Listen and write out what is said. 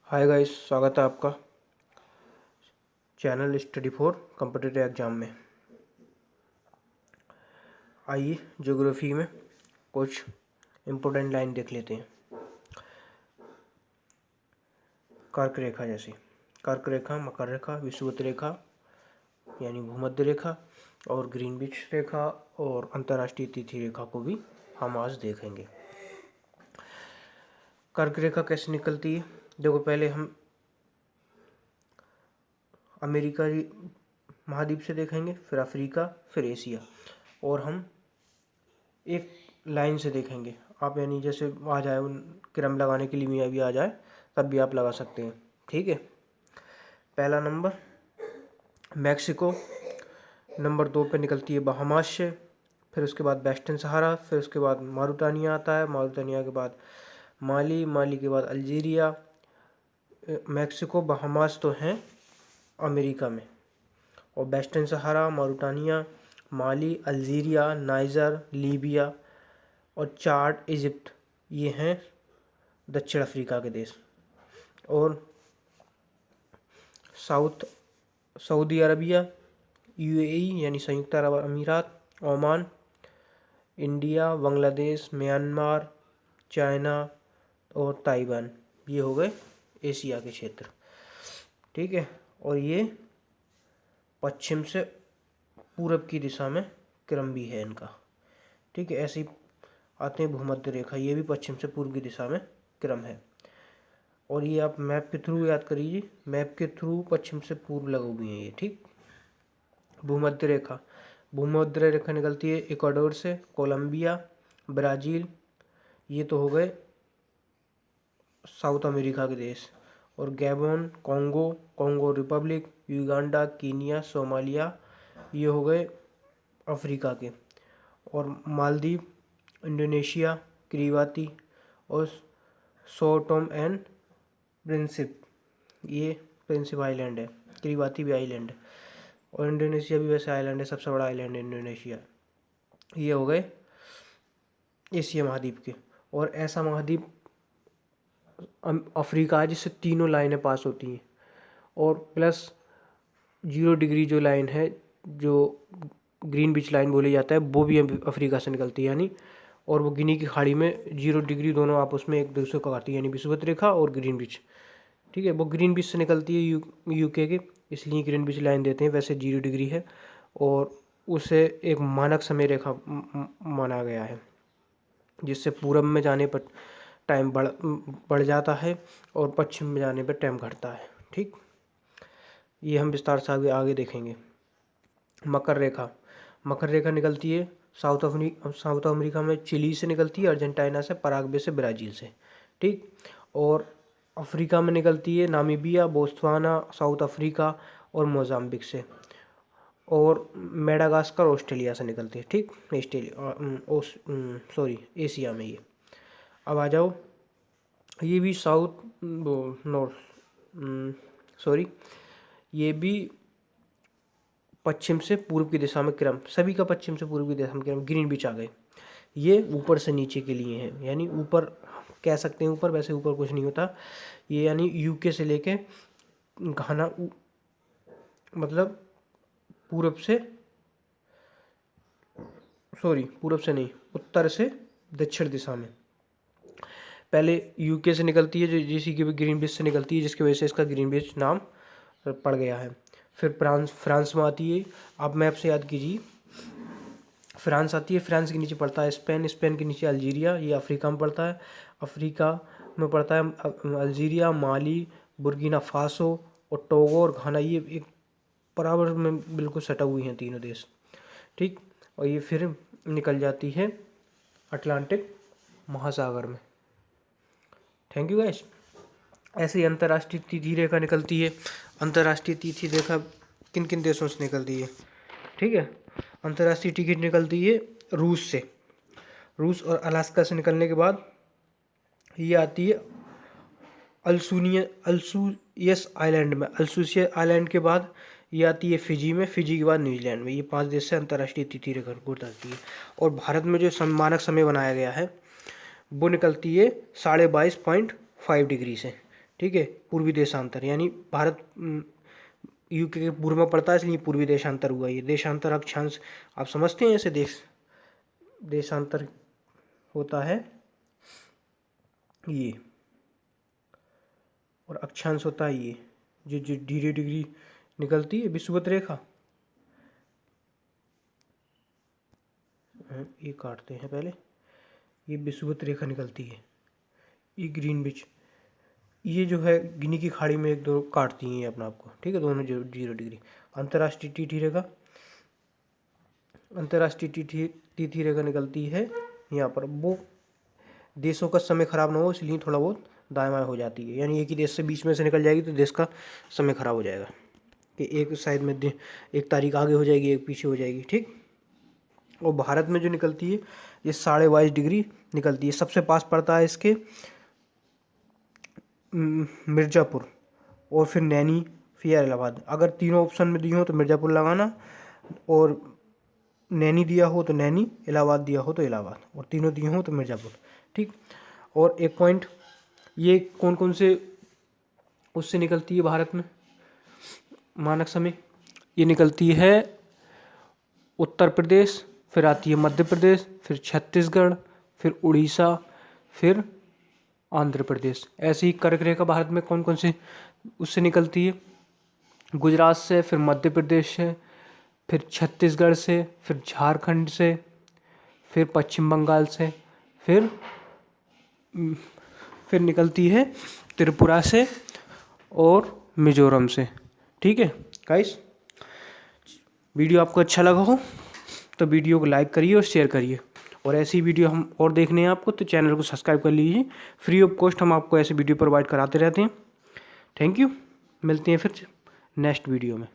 Hi guys, स्वागत है आपका channel study for competitive exam में। आइए ज्योग्राफी में कुछ इम्पोर्टेंट लाइन देख लेते हैं। कर्क रेखा जैसे कर्क रेखा, मकर रेखा, विषुवत रेखा यानी भूमध्य रेखा और ग्रीनविच रेखा और अंतर्राष्ट्रीय तिथि रेखा को भी हम आज देखेंगे। कर्क रेखा कैसे निकलती है? देखो, पहले हम अमेरिका महाद्वीप से देखेंगे, फिर अफ्रीका, फिर एशिया, और हम एक लाइन से देखेंगे। आप यानी जैसे आ जाए क्रम लगाने के लिए भी आ जाए तब भी आप लगा सकते हैं, ठीक है। पहला नंबर मैक्सिको, नंबर 2 पे निकलती है बहामास से, फिर उसके बाद वेस्टर्न सहारा, फिर उसके बाद मारुतानिया आता है, मारुतानिया के बाद माली, माली के बाद अल्जीरिया। मैक्सिको, बहामास तो हैं अमेरिका में, और वेस्टर्न सहारा, मारुतानिया, माली, अल्जीरिया, नाइजर, लीबिया और चाड, इजिप्ट, ये हैं दक्षिण अफ्रीका के देश। और सऊदी अरबिया, यूएई यानी संयुक्त अरब अमीरात, Oman, India, Bangladesh, Myanmar, China और ताइवान, ये हो गए एशिया के क्षेत्र, ठीक है। और ये पश्चिम से पूरब की दिशा में क्रम भी है इनका, ठीक है। ऐसे ही आते हैं भूमध्य रेखा, ये भी पश्चिम से पूर्व की दिशा में क्रम है। और ये आप मैप के थ्रू याद करिए, मैप के थ्रू पश्चिम से पूर्व लगे हुए हैं ये, ठीक। भूमध्य रेखा, भूमध्य रेखा निकलती है इक्वाडोर से, कोलंबिया, ब्राज़ील, ये तो हो गए साउथ अमेरिका के देश, और Gabon, Congo Republic, Uganda, Kenya, Somalia, ये हो गए अफ्रीका के, और मालदीव, इंडोनेशिया, किरीबाती और सो टोम एंड प्रिंसिप, ये प्रिंसिप आइलैंड है, किरीबाती भी आइलैंड है, और इंडोनेशिया भी वैसे आइलैंड है, सबसे बड़ा आइलैंड है इंडोनेशिया। ये हो गए एशिया महाद्वीप के। और ऐसा महाद्वीप अफ्रीका है जिससे तीनों लाइनें पास होती हैं, और प्लस 0 डिग्री जो लाइन है, जो ग्रीनविच लाइन बोली जाता है, वो भी अफ्रीका से निकलती है यानी, और वो गिनी की खाड़ी में 0 डिग्री दोनों आपस में एक दूसरे को काटती है, यानी विषुवत रेखा और ग्रीनविच, ठीक है। वो ग्रीनविच से निकलती है यूके के, इसलिए ग्रीनविच लाइन देते हैं। वैसे 0 डिग्री है और उसे एक मानक समय रेखा माना गया है, जिससे पूरब में जाने पर टाइम बढ़ जाता है और पश्चिम में जाने पर टाइम घटता है, ठीक। ये हम विस्तार से आगे देखेंगे। मकर रेखा, मकर रेखा निकलती है साउथ अमेरिका में चिली से निकलती है, अर्जेंटीना से, पराग्वे से, ब्राज़ील से, ठीक। और अफ्रीका में निकलती है नामीबिया, बोत्सवाना, साउथ अफ्रीका और मोजाम्बिक से, और मेडागास्कर ऑस्ट्रेलिया से निकलती है, ठीक। एशिया में ये। अब आ जाओ, ये भी ये भी पश्चिम से पूर्व की दिशा में क्रम, सभी का पश्चिम से पूर्व की दिशा में क्रम, ग्रीनविच आ गए। ये ऊपर से नीचे के लिए हैं, यानी ऊपर कह सकते हैं ऊपर, वैसे ऊपर कुछ नहीं होता ये, यानी यूके से लेके घाना, मतलब पूरब से नहीं, उत्तर से दक्षिण दिशा में। पहले यूके से निकलती है, जो जिसी की भी ग्रीनविच से निकलती है, जिसकी वजह से इसका ग्रीनविच नाम पड़ गया है। फिर फ्रांस में आती है, आप मैप से याद कीजिए, फ्रांस आती है, फ्रांस के नीचे पड़ता है स्पेन, स्पेन के नीचे अल्जीरिया, ये अफ्रीका में पड़ता है, अफ्रीका में पड़ता है अल्जीरिया, माली, बुर्किना फासो और टोगो और घाना, ये एक बराबर में बिल्कुल सटा हुए हैं तीनों देश, ठीक। और ये फिर निकल जाती है अटलांटिक महासागर में। Thank you guys. ऐसे ही अंतर्राष्ट्रीय तिथि रेखा निकलती है। अंतर्राष्ट्रीय तिथि रेखा किन किन देशों से निकलती है, ठीक है। अंतर्राष्ट्रीय टिकट निकलती है रूस से, रूस और अलास्का से निकलने के बाद ये आती है अल्सूसियस आइलैंड में, अल्सूसियस आइलैंड के बाद ये आती है फिजी में, फिजी के बाद न्यूजीलैंड में। ये 5 देश से अंतर्राष्ट्रीय तिथि रेखा गुजरती है। और भारत में जो मानक समय बनाया गया है वो निकलती है 22.5 डिग्री से, ठीक है। पूर्वी देशांतर यानी भारत यूके के पूर्व में पड़ता है, इसलिए पूर्वी देशांतर हुआ। ये देशांतर अक्षांश आप समझते हैं, ऐसे देशांतर होता है ये, और अक्षांश होता है ये, जो 0 डिग्री निकलती है विषुवत रेखा। ये काटते हैं पहले, ये विषुवत रेखा निकलती है, ये ग्रीनविच, ये जो है गिनी की खाड़ी में एक दो काटती हैं अपने आप को, ठीक है, दोनों 0 डिग्री। अंतर्राष्ट्रीय तिथि रेखा, अंतर्राष्ट्रीय तिथि रेखा निकलती है यहाँ पर। वो देशों का समय खराब ना हो इसलिए थोड़ा बहुत दाएं बाएं हो जाती है, यानी एक ही देश से बीच में से निकल जाएगी तो देश का समय खराब हो जाएगा, कि एक साइड में एक तारीख आगे हो जाएगी, एक पीछे हो जाएगी, ठीक। और भारत में जो निकलती है ये 22.5 डिग्री निकलती है। सबसे पास पड़ता है इसके मिर्ज़ापुर, और फिर नैनी, फिर इलाहाबाद। अगर तीनों ऑप्शन में दी हो तो मिर्ज़ापुर लगाना, और नैनी दिया हो तो नैनी, इलाहाबाद दिया हो तो इलाहाबाद, और तीनों दिए हो तो मिर्ज़ापुर, ठीक। और एक पॉइंट, ये कौन कौन से उससे निकलती है भारत में मानक समय, ये निकलती है उत्तर प्रदेश, फिर आती है मध्य प्रदेश, फिर छत्तीसगढ़, फिर उड़ीसा, फिर आंध्र प्रदेश। ऐसे ही कर्क रेखा भारत में कौन कौन से उससे निकलती है, गुजरात से, फिर मध्य प्रदेश से, फिर छत्तीसगढ़ से, फिर झारखंड से, फिर पश्चिम बंगाल से, फिर निकलती है त्रिपुरा से और मिजोरम से, ठीक है गाइस। वीडियो आपको अच्छा लगा हो तो वीडियो को लाइक करिए और शेयर करिए, और ऐसी वीडियो हम और देखने हैं आपको तो चैनल को सब्सक्राइब कर लीजिए। फ्री ऑफ कॉस्ट हम आपको ऐसे वीडियो प्रोवाइड कराते रहते हैं। थैंक यू, मिलते हैं फिर नेक्स्ट वीडियो में।